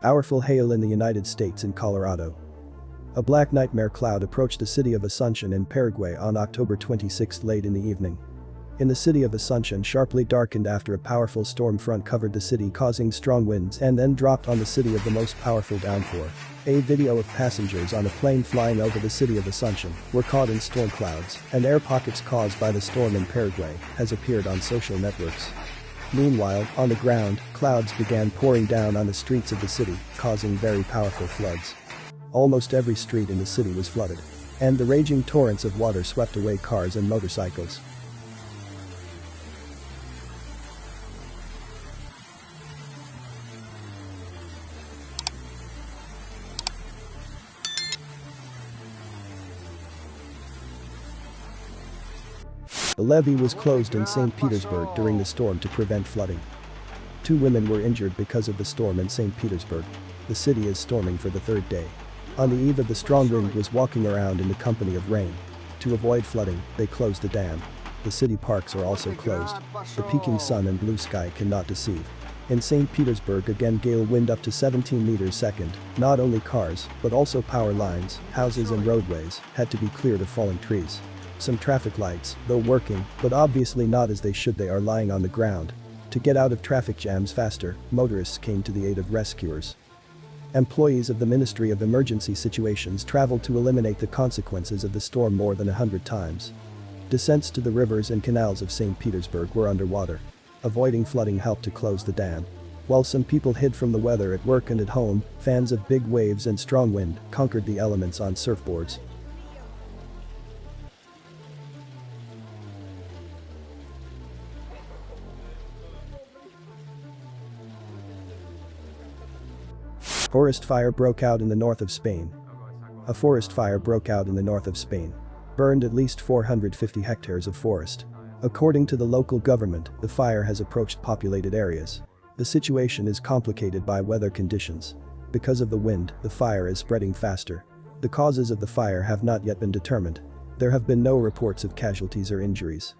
Powerful hail in the United States and Colorado. A black nightmare cloud approached the city of Asunción in Paraguay on October 26 late in the evening. In the city of Asunción sharply darkened after a powerful storm front covered the city causing strong winds and then dropped on the city of the most powerful downpour. A video of passengers on a plane flying over the city of Asunción were caught in storm clouds and air pockets caused by the storm in Paraguay has appeared on social networks. Meanwhile, on the ground, clouds began pouring down on the streets of the city, causing very powerful floods. Almost every street in the city was flooded. And the raging torrents of water swept away cars and motorcycles. The levee was closed in St. Petersburg during the storm to prevent flooding. 2 women were injured because of the storm in St. Petersburg. The city is storming for the 3rd day. On the eve of the strong wind was walking around in the company of rain. To avoid flooding, they closed the dam. The city parks are also closed. The peaking sun and blue sky cannot deceive. In St. Petersburg again gale wind up to 17 meters second. Not only cars, but also power lines, houses and roadways had to be cleared of falling trees. Some traffic lights, though working, but obviously not as they should, they are lying on the ground. To get out of traffic jams faster, motorists came to the aid of rescuers. Employees of the Ministry of Emergency Situations traveled to eliminate the consequences of the storm more than 100 times. Descents to the rivers and canals of St. Petersburg were underwater. Avoiding flooding helped to close the dam. While some people hid from the weather at work and at home, fans of big waves and strong wind conquered the elements on surfboards. Forest fire broke out in the north of Spain. A forest fire broke out in the north of Spain. Burned at least 450 hectares of forest. According to the local government, the fire has approached populated areas. The situation is complicated by weather conditions. Because of the wind, the fire is spreading faster. The causes of the fire have not yet been determined. There have been no reports of casualties or injuries.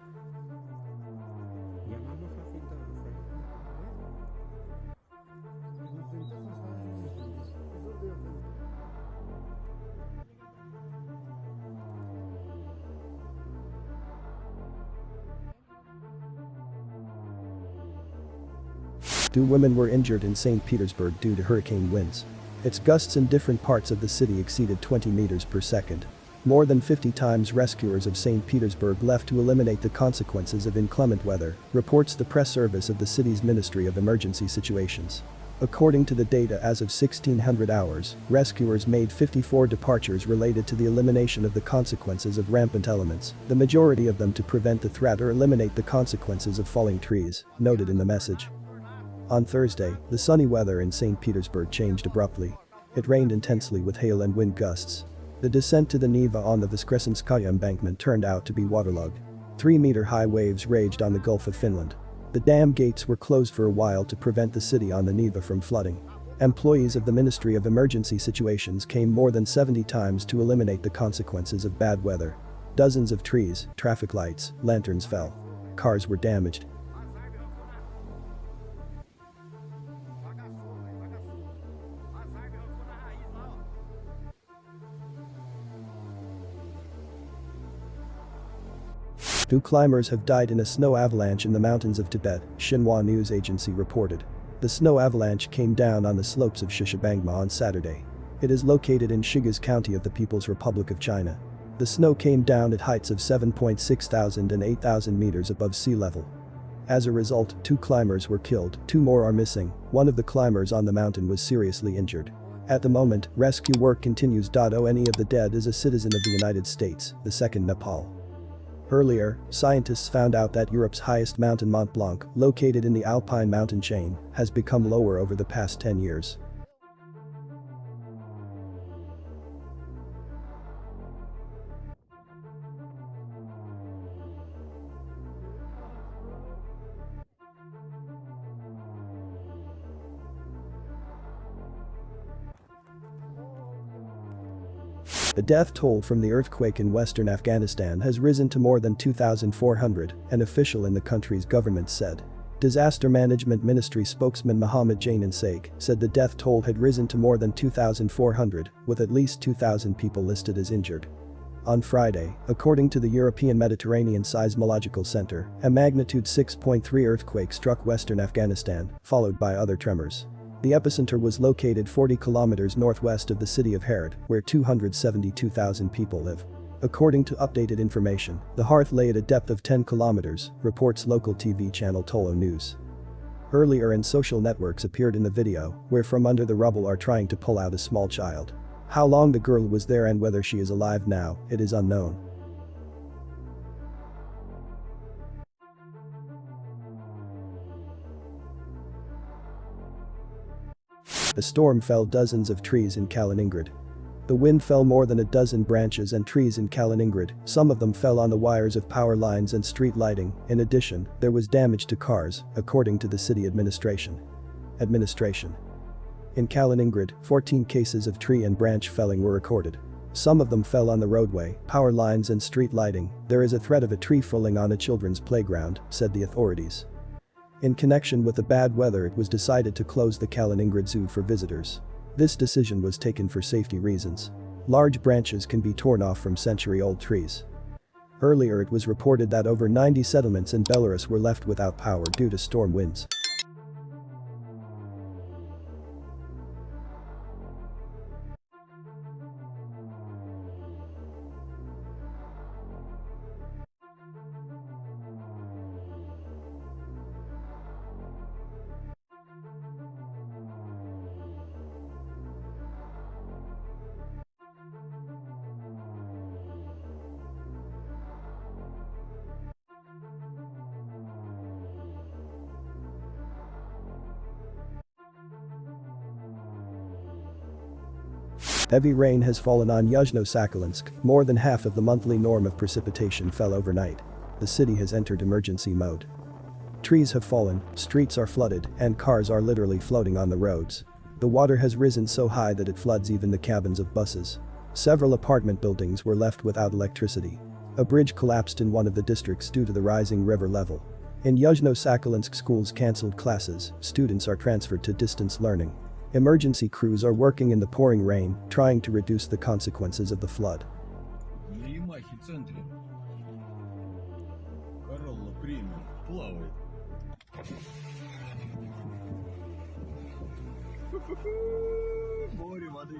Two women were injured in St. Petersburg due to hurricane winds. Its gusts in different parts of the city exceeded 20 meters per second. More than 50 times rescuers of St. Petersburg left to eliminate the consequences of inclement weather, reports the press service of the city's Ministry of Emergency Situations. According to the data as of 1600 hours, rescuers made 54 departures related to the elimination of the consequences of rampant elements, the majority of them to prevent the threat or eliminate the consequences of falling trees, noted in the message. On Thursday, the sunny weather in St. Petersburg changed abruptly. It rained intensely with hail and wind gusts. The descent to the Neva on the Voskresenskaya embankment turned out to be waterlogged. 3-meter-high waves raged on the Gulf of Finland. The dam gates were closed for a while to prevent the city on the Neva from flooding. Employees of the Ministry of Emergency Situations came more than 70 times to eliminate the consequences of bad weather. Dozens of trees, traffic lights, lanterns fell. Cars were damaged. Two climbers have died in a snow avalanche in the mountains of Tibet, Xinhua news agency reported. The snow avalanche came down on the slopes of Shishibangma on Saturday. It is located in Shigas County of the People's Republic of China. The snow came down at heights of 7,600 and 8,000 meters above sea level. As a result, 2 climbers were killed, 2 more are missing. One of the climbers on the mountain was seriously injured. At the moment, rescue work continues. Any of the dead is a citizen of the United States, the second Nepal. Earlier, scientists found out that Europe's highest mountain, Mont Blanc, located in the Alpine mountain chain, has become lower over the past 10 years. The death toll from the earthquake in western Afghanistan has risen to more than 2,400, an official in the country's government said. Disaster Management Ministry spokesman Mohammed Jainin Saik said the death toll had risen to more than 2,400, with at least 2,000 people listed as injured. On Friday, according to the European Mediterranean Seismological Center, a magnitude 6.3 earthquake struck western Afghanistan, followed by other tremors. The epicenter was located 40 kilometers northwest of the city of Herat, where 272,000 people live. According to updated information, the hearth lay at a depth of 10 kilometers, reports local TV channel Tolo News. Earlier in social networks appeared in the video, where from under the rubble are trying to pull out a small child. How long the girl was there and whether she is alive now, it is unknown. The storm felled dozens of trees in Kaliningrad. The wind fell more than a dozen branches and trees in Kaliningrad, some of them fell on the wires of power lines and street lighting. In addition, there was damage to cars, according to the city administration. In Kaliningrad, 14 cases of tree and branch felling were recorded. Some of them fell on the roadway, power lines and street lighting. There is a threat of a tree falling on a children's playground, said the authorities. In connection with the bad weather, it was decided to close the Kaliningrad Zoo for visitors. This decision was taken for safety reasons. Large branches can be torn off from century-old trees. Earlier it was reported that over 90 settlements in Belarus were left without power due to storm winds. Heavy rain has fallen on Yuzhno-Sakhalinsk, more than half of the monthly norm of precipitation fell overnight. The city has entered emergency mode. Trees have fallen, streets are flooded, and cars are literally floating on the roads. The water has risen so high that it floods even the cabins of buses. Several apartment buildings were left without electricity. A bridge collapsed in one of the districts due to the rising river level. In Yuzhno-Sakhalinsk, schools cancelled classes, students are transferred to distance learning. Emergency crews are working in the pouring rain, trying to reduce the consequences of the flood. Море воды.